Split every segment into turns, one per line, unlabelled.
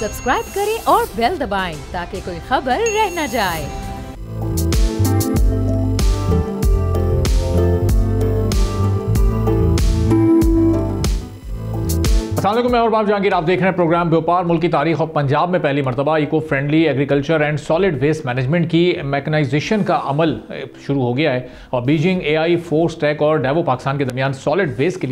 Subscribe करें और bell दबाएं ताकि कोई खबर रह न जाए।
अस्सलामुअलैकुम, मैं और बाब जहांगीर, आप देख रहे हैं प्रोग्राम व्यापार। मुल्क की तारीख और पंजाब में पहली मरतबा eco friendly agriculture and solid waste management की मैकेनाइजेशन का अमल शुरू हो गया है और बीजिंग AI, फोर्स टेक और डेवो पाकिस्तान के दरमियान सॉलिड वेस्ट के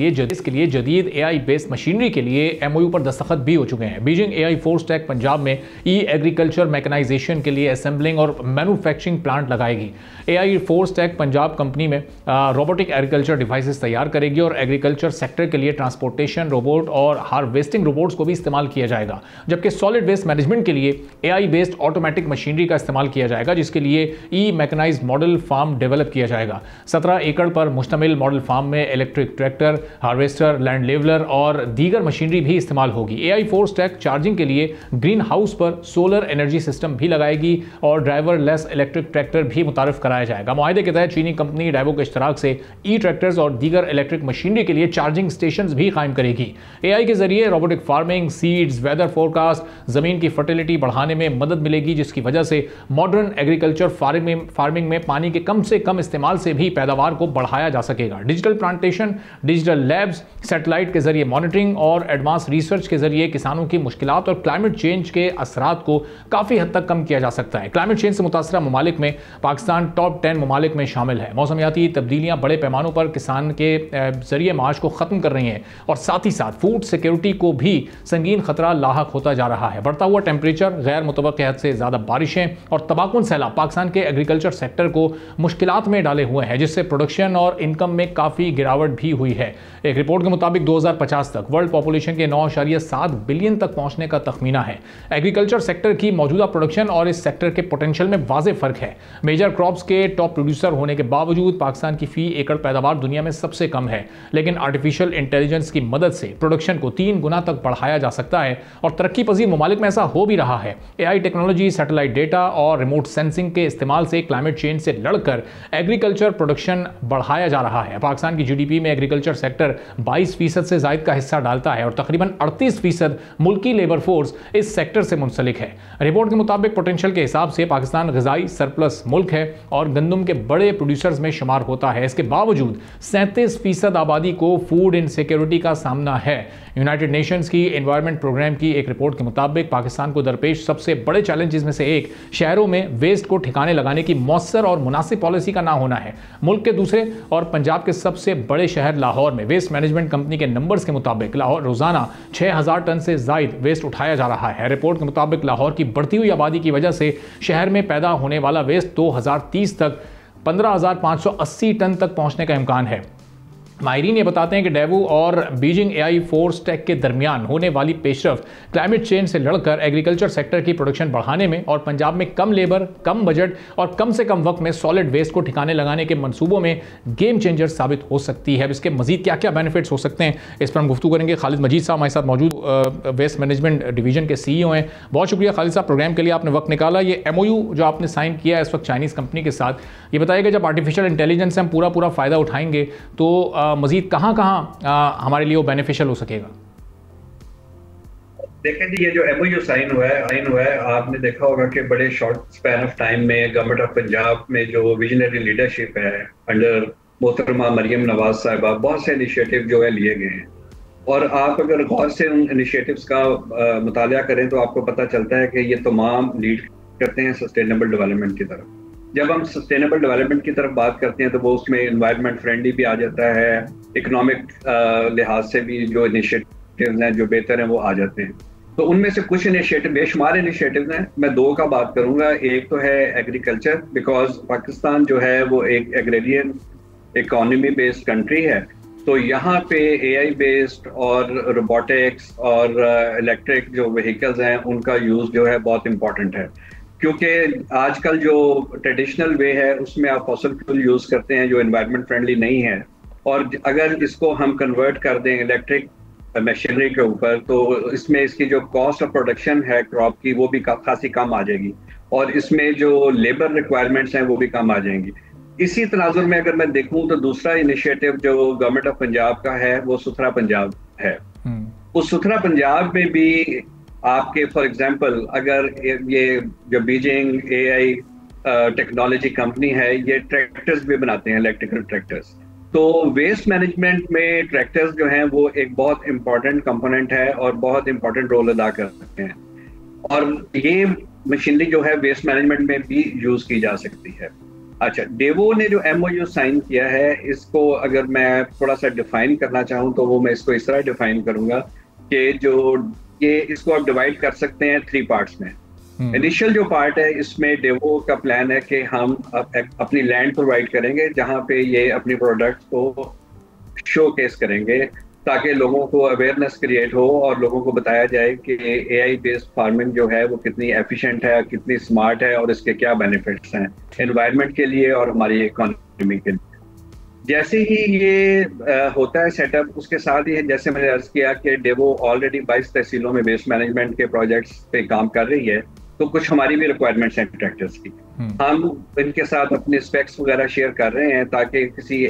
लिए जदीद AI बेस्ड मशीनरी के लिए MOU पर दस्तखत भी हो चुके हैं। Beijing AI, force tech Punjab में एग्रीकल्चर मैकेनाइजेशन के लिए असेंबलिंग और मैन्युफैक्चरिंग प्लांट लगाएगी। AI, force tech Punjab company में रोबोटिक एग्रीकल्चर डिवाइसेस तैयार करेगी और एग्रीकल्चर सेक्टर के लिए ट्रांसपोर्टेशन रोबोट और हार्वेस्टिंग रोबोट्स को भी इस्तेमाल किया जाएगा, जबकि सॉलिड वेस्ट मैनेजमेंट के लिए AI बेस्ड ऑटोमेटिक मशीनरी का इस्तेमाल किया जाएगा, जिसके लिए मैकेनाइज्ड मॉडल फार्म डेवलप किया जाएगा। 17 एकड़ पर मुश्तमिल मॉडल फार्म में electric tractor, harvester, land leveller और दीगर मशीनरी भी इस्तेमाल होगी। AI, फोर्स टेक चार्जिंग के लिए ग्रीन हाउस पर सोलर एनर्जी सिस्टम भी लगाएगी और ड्राइवर लेस इलेक्ट्रिक ट्रैक्टर भी मुतारिफ कराया जाएगा। मुआहदे के तहत चीनी कंपनी डेवो के इश्तराक से ट्रैक्टर्स और दीगर इलेक्ट्रिक मशीनरी के लिए चार्जिंग स्टेशन भी कायम करेगी। AI के जरिए robotic farming, seeds, weather forecast, जमीन की फर्टिलिटी बढ़ाने में मदद मिलेगी, जिसकी वजह से मॉडर्न एग्रीकल्चर फार्मिंग में पानी के कम से कम इस्तेमाल से भी पैदावार को बढ़ाया जा सकेगा। Digital plantation, digital labs, satellite के जरिए मॉनिटरिंग और एडवांस रिसर्च के जरिए किसानों की मुश्किलात और क्लाइमेट चेंज के असरात को काफी हद तक कम किया जा सकता है। क्लाइमेट चेंज से मुतासरा ममालिक में पाकिस्तान टॉप 10 ममालिक में शामिल है। मौसमियाती तब्दीलियां बड़े पैमानों पर किसान के जरिए माश को खत्म कर रही हैं और साथ ही साथ फूड सिक्योरिटी को भी संगीन खतरा लाहक होता जा रहा है। बढ़ता हुआ टेम्परेचर, गैर मुतवक्किल हद से ज्यादा बारिशें और तबाहकुन सैलाब पाकिस्तान के एग्रीकल्चर सेक्टर को मुश्किलात में डाले हुए हैं, जिससे प्रोडक्शन और इनकम में काफी गिरावट भी हुई है। एक रिपोर्ट के मुताबिक 2050 तक वर्ल्ड पॉपुलेशन के 9.7 बिलियन तक पहुंचने का तखमीना है। एग्रीकल्चर सेक्टर की मौजूदा प्रोडक्शन और इस सेक्टर के पोटेंशियल में वाज़ेह फर्क है। मेजर क्रॉप्स के टॉप प्रोड्यूसर होने के बावजूद पाकिस्तान की फी एकड़ पैदावार दुनिया में सबसे कम है, लेकिन आर्टिफिशियल इंटेलिजेंस की मदद से प्रोडक्शन को 3 गुना तक बढ़ाया जा सकता है और तरक्की पजीर ममालिक में ऐसा हो भी रहा है। AI टेक्नोलॉजी, सैटेलाइट डेटा और रिमोट सेंसिंग के इस्तेमाल से क्लाइमेट चेंज से लड़कर एग्रीकल्चर प्रोडक्शन बढ़ाया जा रहा है। पाकिस्तान की GDP में एग्रीकल्चर सेक्टर 22% से ज्यादा का हिस्सा डालता है और तकरीबन 38% मुल्की लेबर फोर्स इस सेक्टर से मुंसलिक है। रिपोर्ट के मुताबिक पोटेंशियल के हिसाब से पाकिस्तान ग़िज़ाई सरप्लस मुल्क है और गंदम के बड़े प्रोड्यूसर्स में शुमार होता है। इसके बावजूद 37% आबादी को फूड इनसिक्योरिटी का सामना है। यूनाइटेड नेशंस की एनवायरनमेंट प्रोग्राम की एक रिपोर्ट के मुताबिक पाकिस्तान को दरपेश सबसे बड़े चैलेंजेस में से एक शहरों में वेस्ट को ठिकाने लगाने की मौसर और मुनासिब पॉलिसी का ना होना है। मुल्क के दूसरे और पंजाब के सबसे बड़े शहर लाहौर में वेस्ट मैनेजमेंट कंपनी के नंबर्स के मुताबिक लाहौर रोजाना 6000 टन से ज्यादा वेस्ट उठाया जा रहा है। रिपोर्ट के मुताबिक लाहौर की बढ़ती हुई आबादी की वजह से शहर में पैदा होने वाला वेस्ट 2030 तक 15,580 टन तक पहुंचने का इम्कान है। माहिरीन ये बताते हैं कि डेवो और बीजिंग AI, फोर्स टेक के दरमियान होने वाली पेशरफ्त क्लाइमेट चेंज से लड़कर एग्रीकल्चर सेक्टर की प्रोडक्शन बढ़ाने में और पंजाब में कम लेबर, कम बजट और कम से कम वक्त में सॉलिड वेस्ट को ठिकाने लगाने के मंसूबों में गेम चेंजर साबित हो सकती है। अब इसके मजीद क्या क्या बेनिफिट्स हो सकते हैं, इस पर हम गुफ्तगू करेंगे। खालिद मजीद साहब हमारे साथ मौजूद, वेस्ट मैनेजमेंट डिवीजन के CEO हैं। बहुत शुक्रिया खालिद साहब, प्रोग्राम के लिए आपने वक्त निकाला। ये MOU जो आपने साइन किया है इस वक्त चाइनीज़ कंपनी के साथ, ये बताइएगा जब आर्टिफिशियल इंटेलिजेंस से हम पूरा फ़ायदा उठाएंगे तो मजीद कहां हमारे लिए वो बेनिफिशियल हो सकेगा?
देखें जी, ये जो MOU साइन हुआ है, आपने देखा होगा कि बड़े शॉर्ट स्पैन ऑफ टाइम में गवर्नमेंट ऑफ पंजाब में जो विजनरी लीडरशिप है अंडर मोहतरमा मरियम नवाज साहिबा, बहुत से इनिशिएटिव जो है लिए गए हैं। और आप अगर गौर से उन इनिशिएटिव्स का मुतालिया करें तो आपको पता चलता है कि ये तमाम लीड करते हैं सस्टेनेबल डेवलपमेंट की तरफ। जब हम सस्टेनेबल डेवलपमेंट की तरफ बात करते हैं तो वो उसमें एनवायरनमेंट फ्रेंडली भी आ जाता है, इकोनॉमिक लिहाज से भी जो इनिशिएटिव्स हैं जो बेहतर हैं वो आ जाते हैं। तो उनमें से कुछ इनिशिएटिव, बेशुमार इनिशिएटिव्स हैं, मैं 2 का बात करूंगा। एक तो है एग्रीकल्चर, बिकॉज पाकिस्तान जो है वो एक एग्रेरियन इकोनॉमी बेस्ड कंट्री है, तो यहाँ पे AI बेस्ड और रोबोटिक्स और इलेक्ट्रिक जो व्हीकल्स हैं उनका यूज जो है बहुत इंपॉर्टेंट है, क्योंकि आजकल जो ट्रेडिशनल वे है उसमें आप फॉसिल फ्यूल यूज करते हैं जो एनवायरनमेंट फ्रेंडली नहीं है, और अगर इसको हम कन्वर्ट कर दें इलेक्ट्रिक मशीनरी के ऊपर तो इसमें इसकी जो कॉस्ट ऑफ प्रोडक्शन है क्रॉप की वो भी खासी कम आ जाएगी और इसमें जो लेबर रिक्वायरमेंट्स हैं वो भी कम आ जाएंगी। इसी तनाजुर में अगर मैं देखूं तो दूसरा इनिशिएटिव जो गवर्नमेंट ऑफ पंजाब का है वो सुथरा पंजाब है। उस सुथरा पंजाब में भी आपके फॉर एग्जांपल अगर ये जो बीजिंग एआई टेक्नोलॉजी कंपनी है, ये ट्रैक्टर्स भी बनाते हैं, इलेक्ट्रिकल ट्रैक्टर्स। तो वेस्ट मैनेजमेंट में ट्रैक्टर्स जो हैं वो एक बहुत इंपॉर्टेंट कंपोनेंट है और बहुत इंपॉर्टेंट रोल अदा करते हैं, और ये मशीनरी जो है वेस्ट मैनेजमेंट में भी यूज की जा सकती है। अच्छा, डेवो ने जो एमओयू साइन किया है, इसको अगर मैं थोड़ा सा डिफाइन करना चाहूँ तो वो मैं इसको इस तरह डिफाइन करूंगा कि जो ये इसको आप डिवाइड कर सकते हैं 3 पार्ट्स में। इनिशियल जो पार्ट है, इसमें डेवो का प्लान है कि हम अपनी लैंड प्रोवाइड करेंगे जहां पे ये अपनी प्रोडक्ट्स को शोकेस करेंगे, ताकि लोगों को अवेयरनेस क्रिएट हो और लोगों को बताया जाए कि एआई बेस्ड फार्मिंग जो है वो कितनी एफिशिएंट है, कितनी स्मार्ट है और इसके क्या बेनिफिट्स हैं एनवायरनमेंट के लिए और हमारी इकोनॉमी के लिए। जैसे ही ये होता है सेटअप, उसके साथ ही जैसे मैंने अर्ज किया कि डेवो ऑलरेडी 22 तहसीलों में वेस्ट मैनेजमेंट के प्रोजेक्ट्स पे काम कर रही है, तो कुछ हमारी भी रिक्वायरमेंट्स हैं ट्रैक्टर्स की। हम इनके साथ अपने स्पेक्स वगैरह शेयर कर रहे हैं ताकि किसी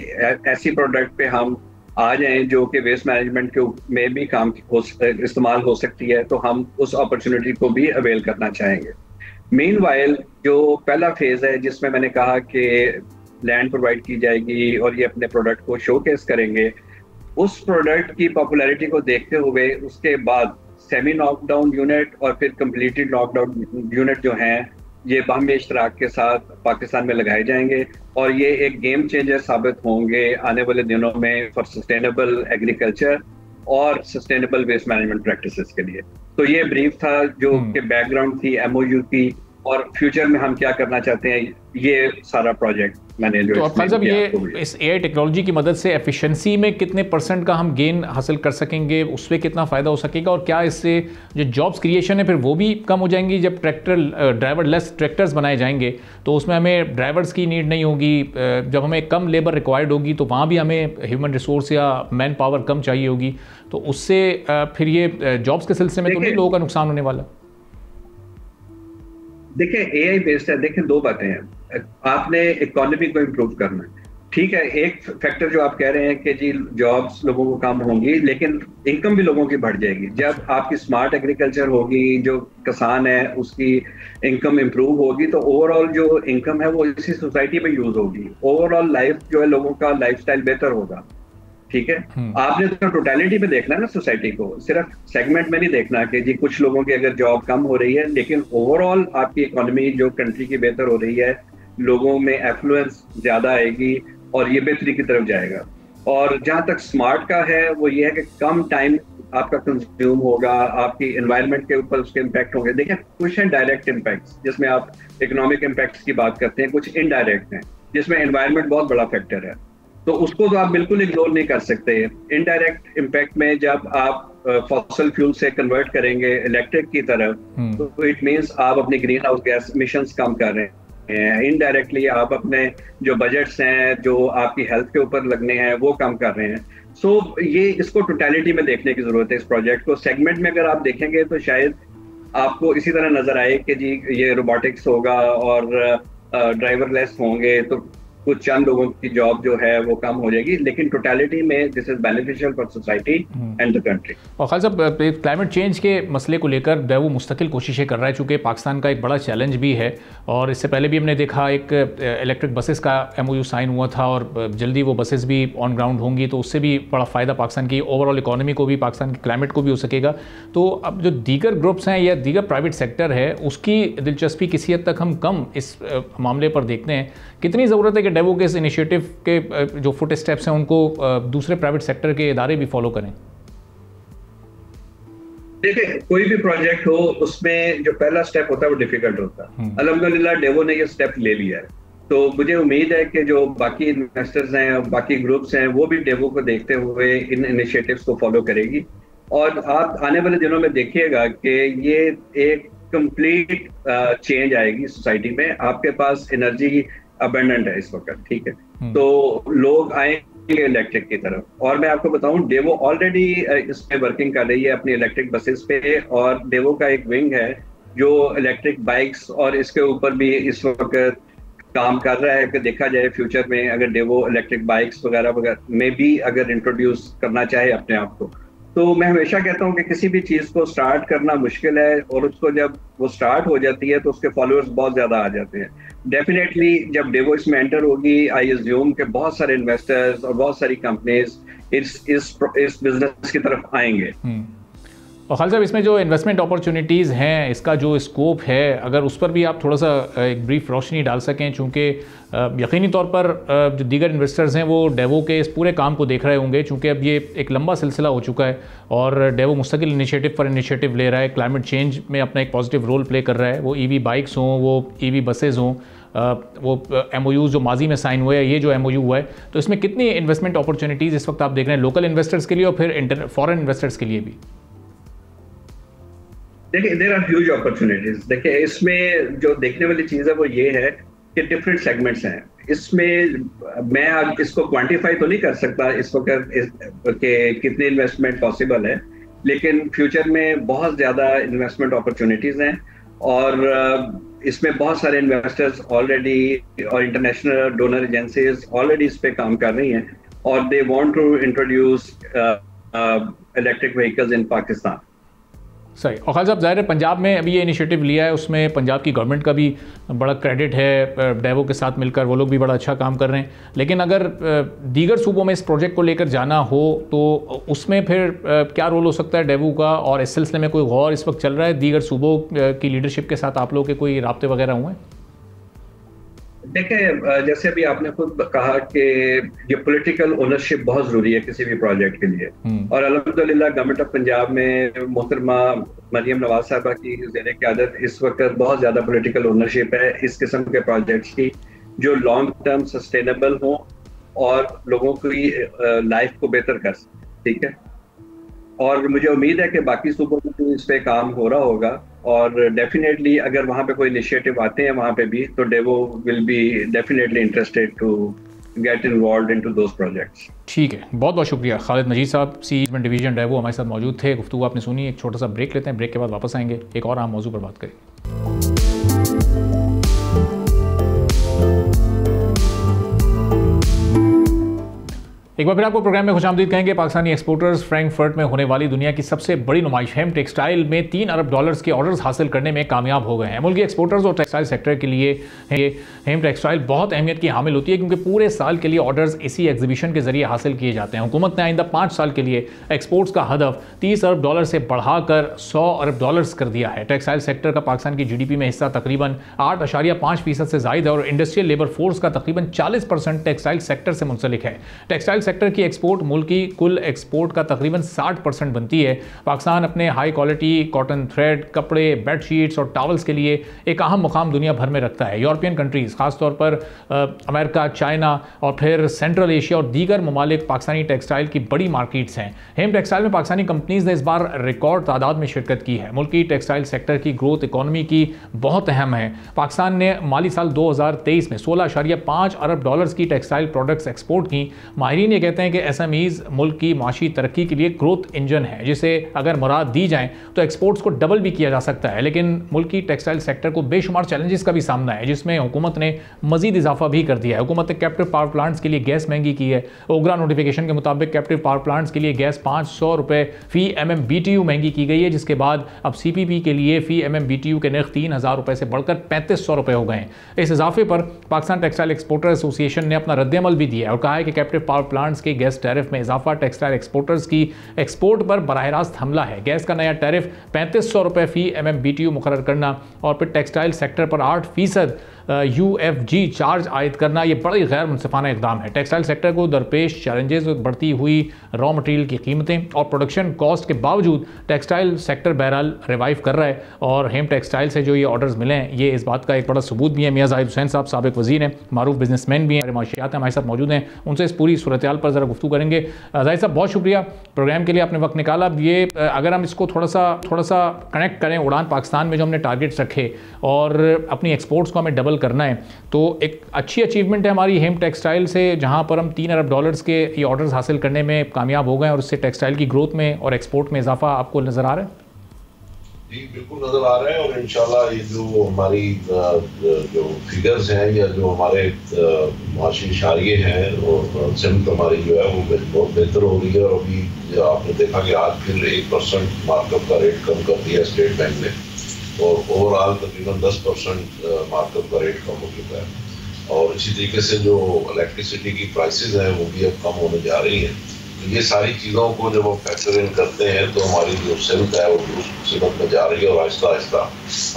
ऐसी प्रोडक्ट पे हम आ जाएं जो कि वेस्ट मैनेजमेंट के में भी काम इस्तेमाल हो सकती है, तो हम उस अपॉर्चुनिटी को भी अवेल करना चाहेंगे। मीनवाइल जो पहला फेज है जिसमें मैंने कहा कि लैंड प्रोवाइड की जाएगी और ये अपने प्रोडक्ट को शोकेस करेंगे, उस प्रोडक्ट की पॉपुलैरिटी को देखते हुए उसके बाद सेमी नॉकडाउन यूनिट और फिर कंप्लीटेड नॉकडाउन यूनिट जो हैं ये बाहमी इश्तराक के साथ पाकिस्तान में लगाए जाएंगे, और ये एक गेम चेंजर साबित होंगे आने वाले दिनों में फॉर सस्टेनेबल एग्रीकल्चर और सस्टेनेबल वेस्ट मैनेजमेंट प्रैक्टिसेस के लिए। तो ये ब्रीफ था जो कि बैकग्राउंड थी एमओयू की, और फ्यूचर में हम क्या करना चाहते हैं, ये सारा प्रोजेक्ट मैंने जो। तो
अब खालिद साहब, ये इस एआई टेक्नोलॉजी की मदद से एफिशिएंसी में कितने % का हम गेन हासिल कर सकेंगे, उसमें कितना फ़ायदा हो सकेगा, और क्या इससे जो जॉब्स क्रिएशन है फिर वो भी कम हो जाएंगी? जब ड्राइवर लेस ट्रैक्टर्स बनाए जाएंगे तो उसमें हमें ड्राइवर्स की नीड नहीं होगी, जब हमें कम लेबर रिक्वायर्ड होगी तो वहाँ भी हमें ह्यूमन रिसोर्स या मैन पावर कम चाहिए होगी, तो उससे फिर ये जॉब्स के सिलसिले में तो नहीं लोगों का नुकसान होने वाला?
देखिए, एआई बेस्ड है। देखिए, 2 बातें हैं। आपने इकोनॉमी को इम्प्रूव करना है, ठीक है। एक फैक्टर जो आप कह रहे हैं कि जी जॉब्स लोगों को कम होंगी, लेकिन इनकम भी लोगों की बढ़ जाएगी। जब आपकी स्मार्ट एग्रीकल्चर होगी, जो किसान है उसकी इनकम इम्प्रूव होगी, तो ओवरऑल जो इनकम है वो इसी सोसाइटी में यूज होगी। ओवरऑल लाइफ जो है लोगों का लाइफस्टाइल बेहतर होगा, ठीक है। आपने तो टोटलिटी में देखना है ना सोसाइटी को, सिर्फ सेगमेंट में नहीं देखना कि जी कुछ लोगों की अगर जॉब कम हो रही है, लेकिन ओवरऑल आपकी इकोनॉमी जो कंट्री की बेहतर हो रही है, लोगों में एफ्लुएंस ज्यादा आएगी और ये बेहतरी की तरफ जाएगा। और जहां तक स्मार्ट का है वो ये है कि कम टाइम आपका कंज्यूम होगा, आपकी एनवायरनमेंट के ऊपर उसके इम्पैक्ट होंगे। देखिए, कुछ हैं डायरेक्ट इम्पैक्ट्स जिसमें आप इकोनॉमिक इम्पैक्ट्स की बात करते हैं, कुछ इनडायरेक्ट हैं जिसमें एनवायरनमेंट बहुत बड़ा फैक्टर है, तो उसको तो आप बिल्कुल इग्नोर नहीं कर सकते। इनडायरेक्ट इम्पैक्ट में जब आप फॉसिल फ्यूल से कन्वर्ट करेंगे इलेक्ट्रिक की तरफ, तो इट मींस आप अपने ग्रीन हाउस गैस इमिशंस कम कर रहे हैं। इनडायरेक्टली आप अपने जो बजट्स हैं जो आपकी हेल्थ के ऊपर लगने हैं वो कम कर रहे हैं। सो ये इसको टोटलिटी में देखने की जरूरत है। इस प्रोजेक्ट को सेगमेंट में अगर आप देखेंगे तो शायद आपको इसी तरह नजर आए कि जी ये रोबोटिक्स होगा और ड्राइवरलेस होंगे, तो कुछ चंद लोगों की जॉब जो है वो कम हो जाएगी, लेकिन टोटलिटी में this is beneficial for society and the country.
और खालिद साहब, क्लाइमेट चेंज के मसले को लेकर डेवो मुस्तकिल कोशिशें कर रहा है, चूँकि पाकिस्तान का एक बड़ा चैलेंज भी है, और इससे पहले भी हमने देखा एक इलेक्ट्रिक बसेस का एमओयू साइन हुआ था, और जल्दी वो बसेस भी ऑन ग्राउंड होंगी, तो उससे भी बड़ा फ़ायदा पाकिस्तान की ओवरऑल इकोनॉमी को भी, पाकिस्तान के क्लाइमेट को भी हो सकेगा। तो अब जो दीगर ग्रुप्स हैं या दीगर प्राइवेट सेक्टर है, उसकी दिलचस्पी किसी हद तक हम कम इस मामले पर देखते हैं। कितनी ज़रूरत है कि डेवो के इस इनिशिएटिव के जो फुट स्टेप्स हैं उनको दूसरे प्राइवेट सेक्टर के इदारे भी फॉलो करें?
देखिए, कोई भी प्रोजेक्ट हो उसमें जो पहला स्टेप होता है वो डिफिकल्ट होता है। अल्हम्दुलिल्लाह डेवो ने ये स्टेप ले लिया है, तो मुझे उम्मीद है कि जो बाकी इन्वेस्टर्स हैं, बाकी ग्रुप्स हैं, वो भी डेवो को देखते हुए इन इनिशिएटिव्स को फॉलो करेगी। और आप आने वाले दिनों में देखिएगा कि ये एक कंप्लीट चेंज आएगी सोसाइटी में। आपके पास एनर्जी अबंडेंट है इस वक्त, ठीक है, तो लोग आएंगे इलेक्ट्रिक की तरफ। और मैं आपको बताऊं, डेवो ऑलरेडी इस पे वर्किंग कर रही है अपनी इलेक्ट्रिक बसेस पे, और डेवो का एक विंग है जो इलेक्ट्रिक बाइक्स और इसके ऊपर भी इस वक्त काम कर रहा है कि देखा जाए फ्यूचर में अगर डेवो इलेक्ट्रिक बाइक्स वगैरह में भी अगर इंट्रोड्यूस करना चाहे अपने आप को, तो मैं हमेशा कहता हूँ कि किसी भी चीज़ को स्टार्ट करना मुश्किल है, और उसको जब वो स्टार्ट हो जाती है तो उसके फॉलोअर्स बहुत ज़्यादा आ जाते हैं। डेफिनेटली जब डेवो इसमें एंटर होगी, आई एज्यूम के बहुत सारे इन्वेस्टर्स और बहुत सारी कंपनीज इस बिजनेस की तरफ आएंगे।
और खालिद साहब, इसमें जो इन्वेस्टमेंट अपॉर्चुनिटीज़ हैं, इसका जो स्कोप है, अगर उस पर भी आप थोड़ा सा एक ब्रीफ रोशनी डाल सकें, चूँकि यकीनी तौर पर जो दीगर इन्वेस्टर्स हैं वो डेवो के इस पूरे काम को देख रहे होंगे, चूँकि अब ये एक लंबा सिलसिला हो चुका है और डेवो मुस्तकिल इनिशिएटिव पर इनिशिएटिव ले रहा है, क्लाइमेट चेंज में अपना एक पॉजिटिव रोल प्ले कर रहा है। वो EV बाइक्स हों, वो EV बसेज़ हों, वो MOUs जो माजी में साइन हुए हैं, ये जो MOU हुआ है, तो इसमें कितनी इन्वेस्टमेंट अपॉर्चुनिटीज़ इस वक्त आप देख रहे हैं लोकल इन्वेस्टर्स के लिए और फिर फॉरेन इन्वेस्टर्स के लिए भी?
देखिए, देयर आर ह्यूज अपॉर्चुनिटीज। देखिए, इसमें जो देखने वाली चीज है वो ये है कि डिफरेंट सेगमेंट्स हैं इसमें। मैं अब इसको क्वांटिफाई तो नहीं कर सकता इस वक्त कि कितने इन्वेस्टमेंट पॉसिबल है, लेकिन फ्यूचर में बहुत ज्यादा इन्वेस्टमेंट अपॉर्चुनिटीज हैं, और इसमें बहुत सारे इन्वेस्टर्स ऑलरेडी और इंटरनेशनल डोनर एजेंसीज ऑलरेडी इस पे काम कर रही हैं, और they want to introduce electric vehicles in Pakistan.
सही। और खालिद साहब, ज़ाहिर है पंजाब में अभी ये इनिशिएटिव लिया है, उसमें पंजाब की गवर्नमेंट का भी बड़ा क्रेडिट है, डेवो के साथ मिलकर वो लोग भी बड़ा अच्छा काम कर रहे हैं। लेकिन अगर दीगर सूबों में इस प्रोजेक्ट को लेकर जाना हो तो उसमें फिर क्या रोल हो सकता है डेवो का, और इस सिलसिले में कोई गौर इस वक्त चल रहा है? दीगर सूबों की लीडरशिप के साथ आप लोगों के कोई राब्ते वगैरह हुए?
देखिए, जैसे अभी आपने खुद कहा कि ये पॉलिटिकल ओनरशिप बहुत जरूरी है किसी भी प्रोजेक्ट के लिए, और अल्हम्दुलिल्लाह गवर्नमेंट ऑफ पंजाब में मोहतरमा मरियम नवाज साहबा की ज़ेरे क़यादत इस वक्त बहुत ज्यादा पॉलिटिकल ओनरशिप है इस किस्म के प्रोजेक्ट्स की, जो लॉन्ग टर्म सस्टेनेबल हो और लोगों की लाइफ को बेहतर कर सके। ठीक है, और मुझे उम्मीद है कि बाकी सूबों में भी इस पे काम हो रहा होगा, और डेफिनेटली अगर वहाँ पे कोई इनिशिएटिव आते हैं वहाँ पे भी, तो Daewoo will be definitely interested to get involved into those projects.
ठीक है, बहुत बहुत शुक्रिया। खालिद मजीद साहब, CEO डिवीजन डेवो हमारे साथ मौजूद थे। गुफ्तगू आपने सुनी। एक छोटा सा ब्रेक लेते हैं, ब्रेक के बाद वापस आएंगे, एक और अहम मौजू पर बात करेंगे। एक बार फिर आपको प्रोग्राम में खुशामदीद कहेंगे। पाकिस्तानी एक्सपोर्टर्स फ्रैंकफर्ट में होने वाली दुनिया की सबसे बड़ी नुमाइश हेम टेक्सटाइल में $3 अरब के ऑर्डर्स हासिल करने में कामयाब हो गए हैं। मुल्की एक्सपोर्टर्स और टेक्सटाइल सेक्टर के लिए ये हेम टेक्सटाइल बहुत अहमियत की हामिल होती है, क्योंकि पूरे साल के लिए ऑर्डर्स इसी एग्जीबिशन के जरिए हासिल किए जाते हैं। हुकूमत ने आइंदा 5 साल के लिए एक्सपोर्ट्स का हदफ $30 अरब से बढ़ाकर $100 अरब कर दिया है। टेक्सटाइल सेक्टर का पाकिस्तान की GDP में हिस्सा तकरीबन 8.5% से ज़ायद है, और इंडस्ट्रियल लेबर फोर्स का तकरीबन 40% टेक्सटाइल सेक्टर से मुंसलिक है। टेक्सटाइल सेक्टर की एक्सपोर्ट मुल्क की कुल एक्सपोर्ट का तकरीबन 60% बनती है। पाकिस्तान अपने हाई क्वालिटी कॉटन थ्रेड, कपड़े, बेडशीट्स और टॉवल्स के लिए एक अहम मुकाम दुनिया भर में रखता है। यूरोपियन कंट्रीज़, खासतौर पर अमेरिका, चाइना और फिर सेंट्रल एशिया और दीगर ममालिक पाकिस्तानी टेक्सटाइल की बड़ी मार्केट्स हैं। हेम टेक्सटाइल में पाकिस्तानी कंपनीज ने इस बार रिकॉर्ड तादाद में शिरकत की है। मुल्क की टेक्सटाइल सेक्टर की ग्रोथ इकॉनमी की बहुत अहम है। पाकिस्तान ने माली साल 2023 में $16.5 अरब की टेक्सटाइल प्रोडक्ट्स एक्सपोर्ट की। माहिरीन ये कहते हैं कि SMEs मुल्क की माशी तरक्की के लिए ग्रोथ इंजन है, जिसे अगर मुराद दी जाए तो एक्सपोर्ट्स को डबल भी किया जा सकता है। लेकिन मुल्क की टेक्सटाइल सेक्टर को बेशुमार चैलेंजेस का भी सामना है, जिसमें हुकूमत ने मजीद इजाफा भी कर दिया है। हुकूमत ने कैप्टिव पावर प्लांट्स के लिए गैस महंगी की है। ओगरा नोटिफिकेशन के मुताबिक कैप्टिव पावर प्लांट्स के लिए गैस ₹500 फी MMBTU महंगी की गई है, जिसके बाद अब CPP के लिए फी MMBTU के नर्ख ₹3000 से बढ़कर ₹3500 हो गए हैं। इस इजाफे पर पाकिस्तान टेक्सटाइल एक्सपोर्टर एसोसिएशन ने अपना रद्द-ए-अमल भी दिया है और कहा है कि कैप्टिव पावर प्लांट्स के गैस टैरिफ में इजाफा टेक्सटाइल एक्सपोर्टर्स की एक्सपोर्ट पर बराह रास्त हमला है। गैस का नया टैरिफ ₹3500 फी MMBTU मुकर्रर करना और फिर टेक्सटाइल सेक्टर पर 8% UFG चार्ज आयद करना, ये बड़ी गैर मुनसिफाना इकदाम है। टेक्सटाइल सेक्टर को दरपेश चैलेंजेस, बढ़ती हुई रॉ मटेरियल की कीमतें और प्रोडक्शन कॉस्ट के बावजूद टेक्सटाइल सेक्टर बहरहाल रिवाइव कर रहा है, और हेम टेक्सटाइल से जो ये ऑर्डर्स मिले हैं ये इस बात का एक बड़ा सबूत भी है। मियां जाहिद हुसैन साहब साबिक वज़ीर हैं, मारूफ बिजनेसमैन भी हैं, माशियात हमारे साथ मौजूद हैं, उनसे इस पूरी सूरत हाल पर ज़रा गुफ्तगू करेंगे। जाहिद साहब, बहुत शुक्रिया प्रोग्राम के लिए, आपने वक्त निकाला। ये अगर हम इसको थोड़ा सा कनेक्ट करें उड़ान पाकिस्तान में जो हमने टारगेट्स रखे और अपनी एक्सपोर्ट्स को हमें डबल करना है, तो एक अच्छी अचीवमेंट है हमारी हेम टेक्सटाइल से, जहां पर हम $3 अरब के ये ऑर्डर्स हासिल करने में कामयाब हो गए और उससे टेक्सटाइल की ग्रोथ में और एक्सपोर्ट में इजाफा आपको नज़र आ रहा है?
जी बिल्कुल नजर आ रहा है, और इंशाल्लाह ये जो हमारी जो फिगर्स हैं या जो हमारे माशी इशारे हैं और सिमत हमारी जो है वो बहुत बेहतर हो रही है। और अभी आपने देखा कि आज फिर 1% मार्कअप का रेट कम कर दिया स्टेट बैंक ने, और ओवरऑल तकरीबन 10% मार्कअप का रेट कम हो चुका है। और इसी तरीके से जो इलेक्ट्रिसिटी की प्राइसेस हैं वो भी अब कम होने जा रही हैं। तो ये सारी चीज़ों को जब हम फैक्टर इन करते हैं तो हमारी जो सिमत है वो दुरुस्त सिमत में जा रही है, और आहिस्ता आहिस्ता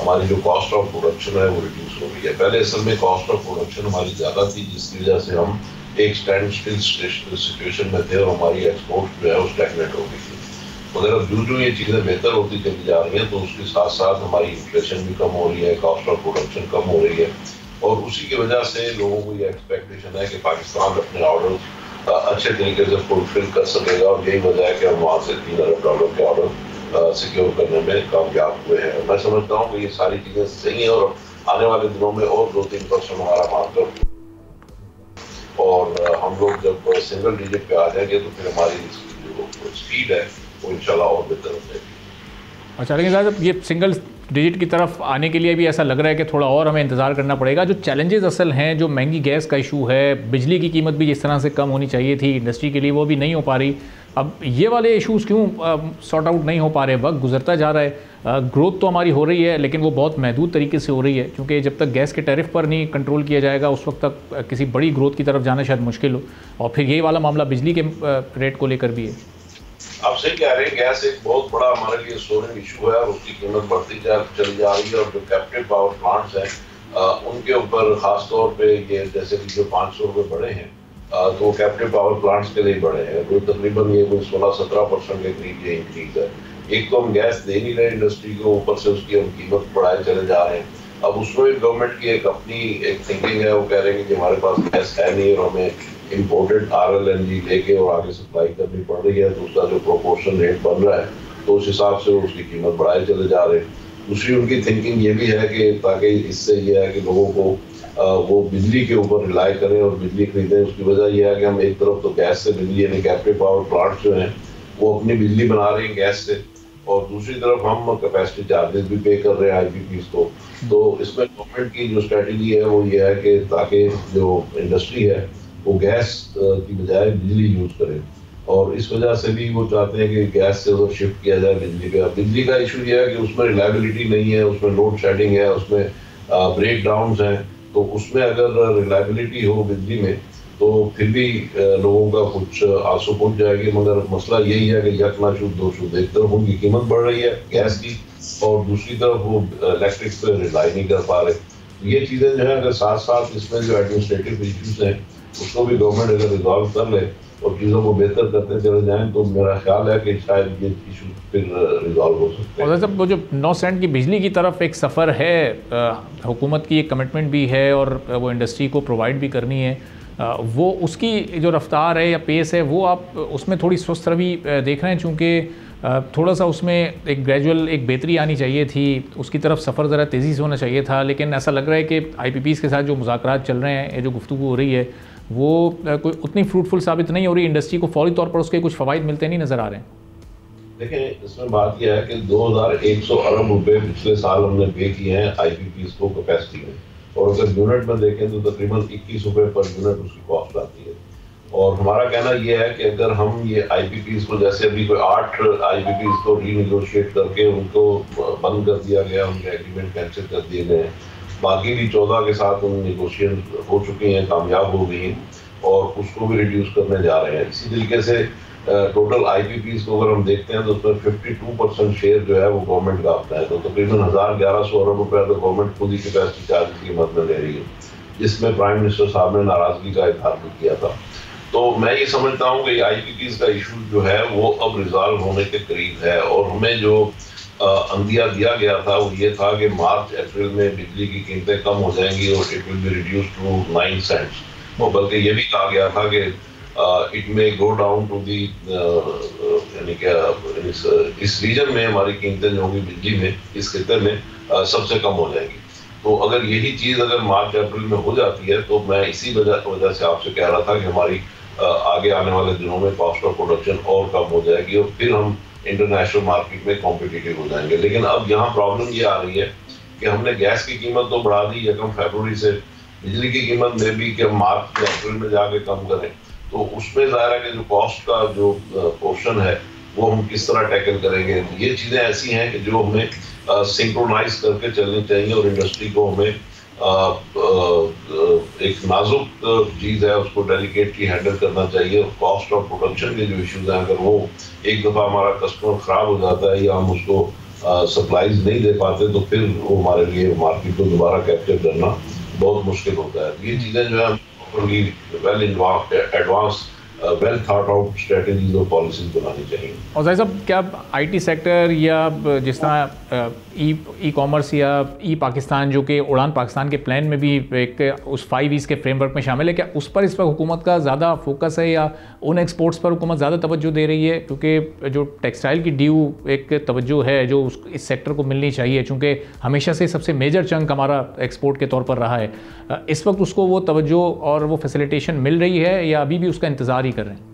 हमारी जो कॉस्ट ऑफ प्रोडक्शन है वो रिड्यूस हो रही है। पहले असल में कॉस्ट ऑफ प्रोडक्शन हमारी ज़्यादा थी, जिसकी वजह से हम एक स्टैंड स्टिल सिचुएशन में थे और हमारी एक्सपोर्ट जो है वो स्टैगनेट हो गई थी। मगर अब जो ये चीज़ें बेहतर होती चली जा रही हैं तो उसके साथ साथ हमारी इन्फ्लेशन भी कम हो रही है, कॉस्ट ऑफ प्रोडक्शन कम हो रही है, और उसी की वजह से लोगों को ये एक्सपेक्टेशन है कि पाकिस्तान अपने ऑर्डर अच्छे तरीके से फुलफिल कर सकेगा। और यही वजह है कि हम वहाँ से $3 अरब के ऑर्डर सिक्योर करने में कामयाब हुए हैं। मैं समझता हूँ कि ये सारी चीज़ें सही हैं, और आने वाले दिनों में और 2-3% हमारा मार्कअप, और हम लोग जब सिंगल डिजिट पे आ जाएंगे तो फिर हमारी जो स्पीड है वो इंशाल्लाह और बेहतर हो जाएगी।
अच्छा, लेकिन साहब ये सिंगल डिजिट की तरफ आने के लिए भी ऐसा लग रहा है कि थोड़ा और हमें इंतज़ार करना पड़ेगा। जो चैलेंजेस असल हैं, जो महंगी गैस का इशू है, बिजली की कीमत भी जिस तरह से कम होनी चाहिए थी इंडस्ट्री के लिए वो भी नहीं हो पा रही। अब ये वाले इश्यूज़ क्यों सॉर्ट आउट नहीं हो पा रहे? वक्त गुजरता जा रहा है, ग्रोथ तो हमारी हो रही है लेकिन वो बहुत महदूद तरीके से हो रही है, क्योंकि जब तक गैस के टैरिफ पर नहीं कंट्रोल किया जाएगा उस वक्त तक किसी बड़ी ग्रोथ की तरफ जाना शायद मुश्किल हो। और फिर यही वाला मामला बिजली के रेट को लेकर भी है।
आप सही कह रहे हैं, गैस एक बहुत बड़ा हमारे लिए सोरेन इशू है और उसकी कीमत बढ़ती चली जा रही है। और जो कैप्टिव पावर प्लांट्स हैं उनके ऊपर खास तौर पे ये जैसे कि जो 500 रुपये बढ़े हैं तो वो कैप्टिव पावर प्लांट्स के लिए बढ़े हैं। कोई तकरीबन ये कोई 16-17% के करीब ये इंक्रीज है। एक तो हम गैस दे नहीं रहे इंडस्ट्री को, ऊपर से उसकी हम कीमत बढ़ाए चले जा रहे हैं। अब उसमें गवर्नमेंट की एक अपनी एक थिंकिंग है, वो कह रहे हैं कि हमारे पास गैस है नहीं और हमें इम्पोर्टेड RLNG लेके और आगे सप्लाई करनी पड़ रही है, तो उसका जो प्रोपोर्शन रेट बन रहा है तो उस हिसाब से उसकी कीमत बढ़ाए चले जा रहे हैं। दूसरी उनकी थिंकिंग ये भी है कि ताकि इससे ये है कि लोगों को वो बिजली के ऊपर रिलाई करें और बिजली खरीदें। उसकी वजह यह है कि हम एक तरफ तो गैस से बिजली यानी कैप्टिव पावर प्लांट जो हैं वो अपनी बिजली बना रहे हैं गैस से, और दूसरी तरफ हम कैपेसिटी चार्जेस भी पे कर रहे हैं IPPs को। तो इसमें गवर्नमेंट की जो स्ट्रेटजी है वो ये है कि ताकि जो इंडस्ट्री है वो गैस की बजाय बिजली यूज करे, और इस वजह से भी वो चाहते हैं कि गैस से उधर शिफ्ट किया जाए बिजली पे। बिजली का इशू ये है कि उसमें रिलायबिलिटी नहीं है, उसमें लोड शेडिंग है, उसमें ब्रेक डाउन्स हैं। तो उसमें अगर रिलायबिलिटी हो बिजली में तो फिर भी लोगों का कुछ आंसू पहुंच जाएगी। मगर मसला यही है कि यक ना शुद्ध दो शुद्ध, एक तरफ उनकी कीमत बढ़ रही है गैस की और दूसरी तरफ वो इलेक्ट्रिक पे रिलाई नहीं कर पा रहे। ये चीज़ें जो है अगर साथ साथ इसमें जो एडमिनिस्ट्रेटिव इश्यूज हैं उसको भी गवर्नमेंट अगर रिजॉल्व कर ले और चीज़ों को बेहतर करते चले जाएं तो मेरा ख्याल है कि शायद ये इशू फिर रिजॉल्व हो सकते हैं।
और जब वो जो 9 सेंट की बिजली की तरफ एक सफ़र है, हुकूमत की एक कमिटमेंट भी है और वो इंडस्ट्री को प्रोवाइड भी करनी है, वो उसकी जो रफ्तार है या पेस है वो आप उसमें थोड़ी सुस्त रवि देख रहे हैं, चूँकि थोड़ा सा उसमें एक ग्रेजुअल एक बेहतरी आनी चाहिए थी, उसकी तरफ सफ़र ज़रा तेज़ी से होना चाहिए था। लेकिन ऐसा लग रहा है कि IPPs के साथ जो मुज़ाकरात चल रहे हैं, जो गुफ्तगू हो रही है वो कोई उतनी फ्रूटफुल साबित नहीं हो रही। इंडस्ट्री को फौरी तौर पर उसके कुछ फ़वाइद मिलते नहीं नज़र आ रहे हैं।
देखिए इसमें बात यह है कि 2100 अरब रुपए पिछले साल हमने पे किए हैं IPPs को कैपेसिटी में, और अगर यूनिट में देखें तो तकरीबन 21 रुपये पर यूनिट उसकी कॉस्ट आती है। और हमारा कहना यह है कि अगर हम ये IPPs को जैसे अभी कोई 8 IPPs को रीनिगोशिएट करके उनको बंद कर दिया गया, उनके एग्रीमेंट कैंसिल कर दिए गए, बाकी भी 14 के साथ उन निगोशिएशन हो चुकी हैं, कामयाब हो गई हैं और उसको भी रिड्यूस करने जा रहे हैं। इसी तरीके से टोटल IPPs को अगर हम देखते हैं तो उसमें 52% शेयर जो है वो गवर्नमेंट का आता है। तो तकरीबन 1100 अरब रुपया तो गवर्नमेंट खुद ही कैपेसिटी चार्जेस की मदद ले रही है, जिसमें प्राइम मिनिस्टर साहब ने नाराजगी का इजहार भी किया था। तो मैं ये समझता हूँ कि IPPs का इशू जो है वो अब रिजॉल्व होने के करीब है, और हमें जो अंदिया दिया गया था वो ये था कि मार्च अप्रैल में बिजली की कीमतें कम हो जाएंगी और it will be reduce to 9 cents. वो बल्कि ये भी कहा गया था कि इट में गो डाउन टू दी यानी क्या इस रीजन में हमारी कीमतें जो होंगी बिजली में इस खिते में सबसे कम हो जाएगी। तो अगर यही चीज़ अगर मार्च अप्रैल में हो जाती है तो मैं इसी वजह से आपसे कह रहा था कि हमारी आगे आने वाले दिनों में कॉस्ट ऑफ प्रोडक्शन और कम हो जाएगी और फिर हम इंटरनेशनल मार्केट में कॉम्पिटिटिव हो जाएंगे। लेकिन अब यहाँ प्रॉब्लम ये आ रही है कि हमने गैस की कीमत तो बढ़ा दी है कम फरवरी से, बिजली की कीमत में भी कि मार्च या अप्रैल में जाके कम करें, तो उसमें ज़ाहिर है कि जो कॉस्ट का जो पोर्शन है वो हम किस तरह टैकल करेंगे। ये चीज़ें ऐसी हैं कि जो हमें सिंक्रोनाइज करके चलनी चाहिए और इंडस्ट्री को हमें एक नाजुक चीज़ है उसको डेलिकेटली हैंडल करना चाहिए। कॉस्ट ऑफ प्रोडक्शन के जो इश्यूज हैं, अगर वो एक दफ़ा हमारा कस्टमर ख़राब हो जाता है या हम उसको सप्लाईज नहीं दे पाते, तो फिर वो हमारे लिए मार्केट को दोबारा कैप्चर करना बहुत मुश्किल होता है। ये चीज़ें जो है well advance well thought out strategies और पॉलिसीज बनानी चाहिए।
और जाहिर साहब, क्या आईटी सेक्टर या जिस तरह ई कॉमर्स या ई पाकिस्तान जो कि उड़ान पाकिस्तान के प्लान में भी एक उस 5 E's के फ्रेमवर्क में शामिल है, क्या उस पर इस पर हुकूमत का ज़्यादा फोकस है या उन एक्सपोर्ट्स पर हुकूमत ज़्यादा तवज्जो दे रही है? क्योंकि जो टेक्सटाइल की ड्यू एक तवज्जो है जो इस सेक्टर को मिलनी चाहिए, चूँकि हमेशा से सबसे मेजर चंक हमारा एक्सपोर्ट के तौर पर रहा है, इस वक्त उसको वो तवज्जो और वो फैसिलिटेशन मिल रही है या अभी भी उसका इंतज़ार ही कर रहे हैं?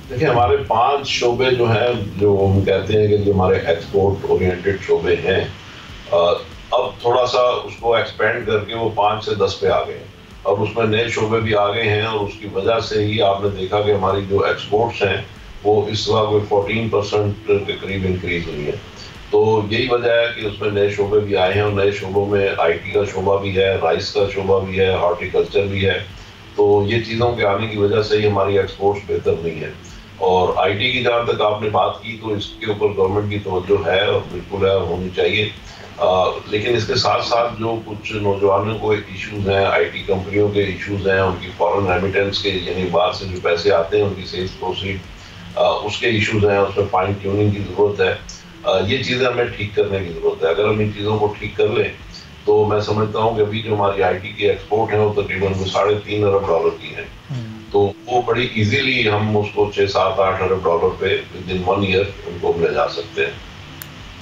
देखिए, हमारे 5 शोबे जो हैं, जो हम कहते हैं कि जो हमारे एक्सपोर्ट ओरिएंटेड शोबे हैं, अब थोड़ा सा उसको एक्सपेंड करके वो 5 से 10 पे आ गए हैं और उसमें नए शोबे भी आ गए हैं और उसकी वजह से ही आपने देखा कि हमारी जो एक्सपोर्ट्स हैं वो इस वक्त 14% के करीब इंक्रीज हुई है। तो यही वजह है कि उसमें नए शोबे भी आए हैं और नए शोबों में आईटी का शोबा भी है, राइस का शोबा भी है, हॉर्टिकल्चर भी है। तो ये चीज़ों के आने की वजह से ही हमारी एक्सपोर्ट्स बेहतर नहीं है। और आईटी की जहाँ तक आपने बात की, तो इसके ऊपर गवर्नमेंट की तवज्जो है और बिल्कुल है, होनी चाहिए। लेकिन इसके साथ साथ जो कुछ नौजवानों को इश्यूज हैं, आईटी कंपनियों के इश्यूज हैं, उनकी फॉरेन रेमिटेंस के यानी बाहर से जो पैसे आते हैं उनकी सेल्स प्रोसीड, उसके इश्यूज हैं, उसमें फाइन ट्यूनिंग की ज़रूरत है। ये चीज़ें हमें ठीक करने की ज़रूरत है। अगर हम इन चीज़ों को ठीक कर लें तो मैं समझता हूँ कि अभी जो हमारी आईटी की एक्सपोर्ट है वो तकरीबन $3.5 अरब की है, तो वो बड़ी इजीली हम उसको $6-7-8 अरब पे विद इन 1 ईयर उनको ले जा सकते हैं।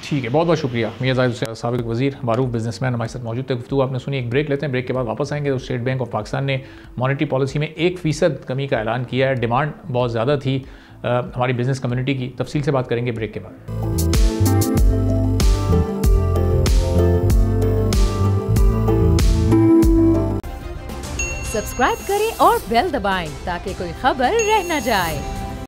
ठीक है, बहुत बहुत शुक्रिया। मियां जाहिद हुसैन, साबिक वज़ीर, मारूफ बिजनेसमैन, हमारे साथ मौजूद थे। गुफ्तगू आपने सुनी। एक ब्रेक लेते हैं, ब्रेक के बाद वापस आएंगे। तो स्टेट बैंक ऑफ पाकिस्तान ने मॉनेटरी पॉलिसी में 1% कमी का ऐलान किया है। डिमांड बहुत ज़्यादा थी हमारी बिजनेस कम्युनिटी की। तफसील से बात करेंगे ब्रेक के बाद।
सब्सक्राइब करें और बेल दबाएं ताकि कोई खबर रह न जाए।